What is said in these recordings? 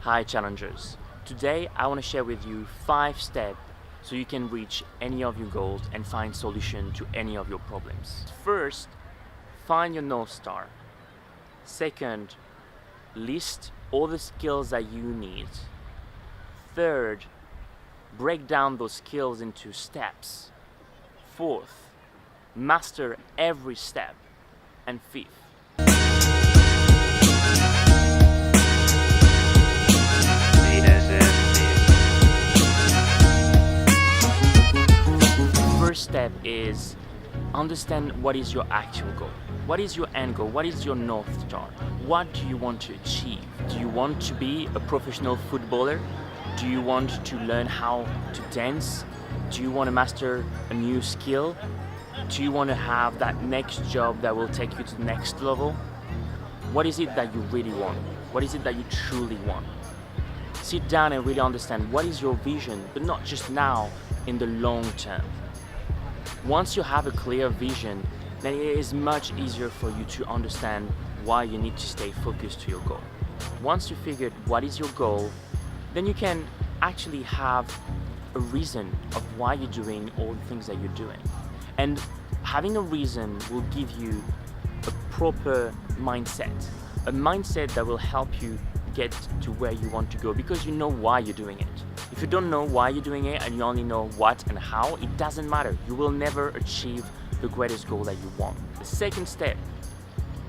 Hi challengers. Today I want to share with you 5 steps so you can reach any of your goals and find solution to any of your problems. First, find your North Star. Second, list all the skills that you need. Third, break down those skills into steps. Fourth, master every step. And fifth, first step is understand what is your actual goal. What is your end goal? What is your North Star? What do you want to achieve? Do you want to be a professional footballer? Do you want to learn how to dance? Do you want to master a new skill? Do you want to have that next job that will take you to the next level? What is it that you really want? What is it that you truly want? Sit down and really understand what is your vision, but not just now, in the long term. Once you have a clear vision, then it is much easier for you to understand why you need to stay focused to your goal. Once you figured what is your goal, then you can actually have a reason of why you're doing all the things that you're doing. And having a reason will give you a proper mindset, a mindset that will help you get to where you want to go because you know why you're doing it. If you don't know why you're doing it and you only know what and how, it doesn't matter. You will never achieve the greatest goal that you want. The second step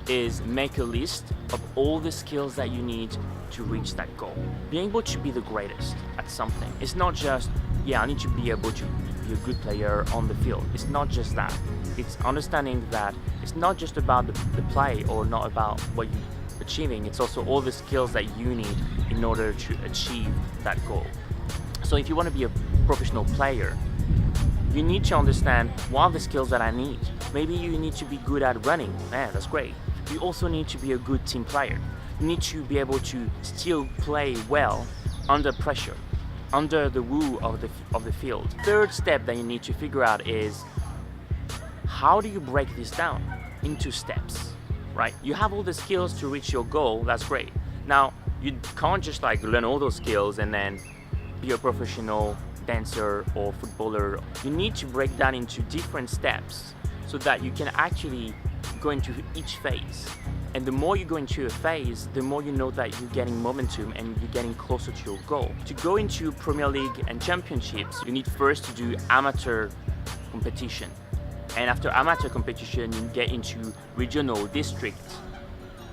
is make a list of all the skills that you need to reach that goal. Being able to be the greatest at something. It's not just, I need to be able to be a good player on the field. It's not just that. It's understanding that it's not just about the play or not about what you're achieving. It's also all the skills that you need in order to achieve that goal. So if you want to be a professional player, you need to understand what are the skills that I need. Maybe you need to be good at running. That's great. You also need to be a good team player. You need to be able to still play well under pressure, under the woo of the field. Third step that you need to figure out is how do you break this down into steps, right? You have all the skills to reach your goal, that's great. Now, you can't just learn all those skills and then be a professional dancer or footballer. You need to break down into different steps so that you can actually go into each phase. And the more you go into a phase, the more you know that you're getting momentum and you're getting closer to your goal. To go into Premier League and championships, you need first to do amateur competition. And after amateur competition, you get into regional district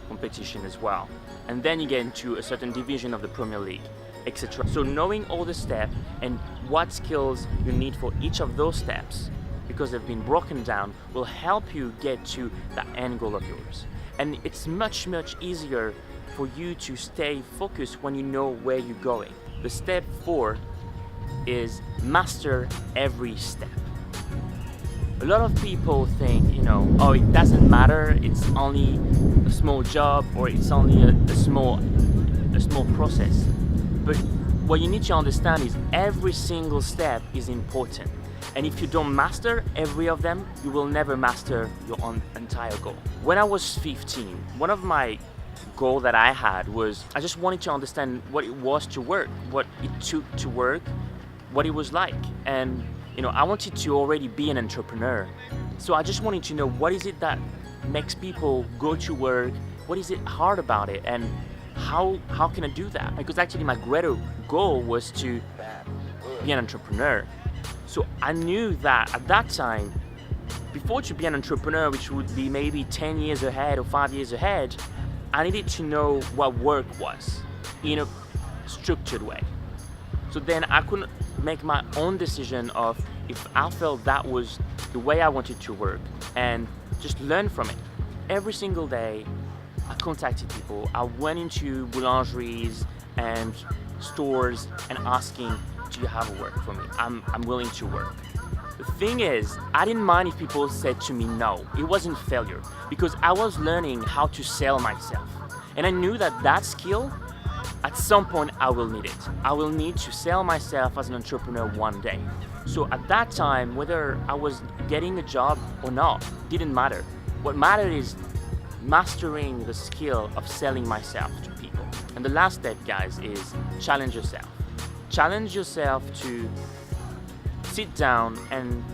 competition as well. And then you get into a certain division of the Premier League, etc. So knowing all the steps and what skills you need for each of those steps, because they've been broken down, will help you get to that end goal of yours. And it's much easier for you to stay focused when you know where you're going. The step 4 is master every step. A lot of people think, oh, it doesn't matter, it's only a small job or it's only a small process. But what you need to understand is every single step is important. And if you don't master every of them, you will never master your entire goal. When I was 15, one of my goals that I had was I just wanted to understand what it was to work, what it took to work, what it was like. And I wanted to already be an entrepreneur. So I just wanted to know what is it that makes people go to work, what is it hard about it, and how can I do that? Because actually my greater goal was to be an entrepreneur. So I knew that at that time, before to be an entrepreneur, which would be maybe 10 years ahead or 5 years ahead, I needed to know what work was in a structured way. So then I could make my own decision of if I felt that was the way I wanted to work and just learn from it. Every single day, I contacted people. I went into boulangeries and stores and asking, do you have a work for me? I'm willing to work. The thing is, I didn't mind if people said to me no. It wasn't failure because I was learning how to sell myself. And I knew that skill, at some point I will need it. I will need to sell myself as an entrepreneur one day. So at that time, whether I was getting a job or not, didn't matter. What mattered is mastering the skill of selling myself to people. And the last step, guys, is challenge yourself. Challenge yourself to sit down and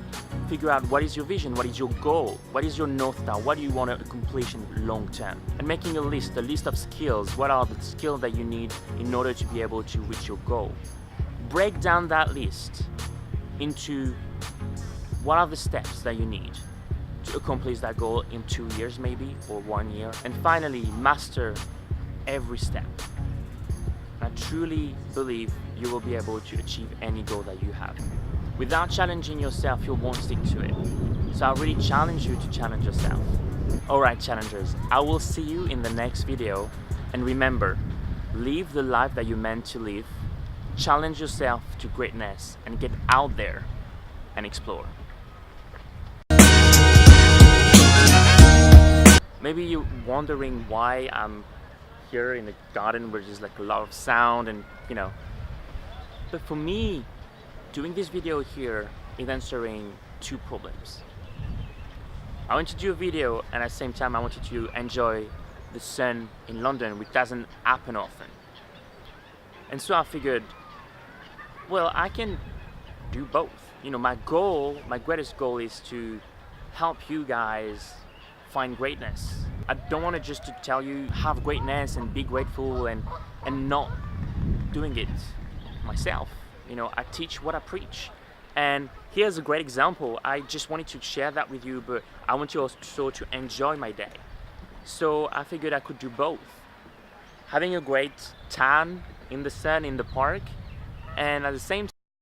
figure out what is your vision, what is your goal, what is your North Star, what do you want to accomplish in long term. And making a list of skills, what are the skills that you need in order to be able to reach your goal. Break down that list into what are the steps that you need to accomplish that goal in 2 years maybe, or 1 year. And finally, master every step. I truly believe you will be able to achieve any goal that you have. Without challenging yourself, you won't stick to it. So I really challenge you to challenge yourself. Alright, challengers, I will see you in the next video. And remember, live the life that you're meant to live. Challenge yourself to greatness and get out there and explore. Maybe you're wondering why I'm here in the garden where there's like a lot of sound and but for me, doing this video here is answering two problems. I want to do a video and at the same time I wanted to enjoy the sun in London, which doesn't happen often. And so I figured, well, I can do both. My greatest goal is to help you guys find greatness. I don't want to just to tell you have greatness and be grateful and not doing it myself. I teach what I preach. And here's a great example. I just wanted to share that with you, but I want you also to enjoy my day. So I figured I could do both. Having a great tan in the sun in the park, and at the same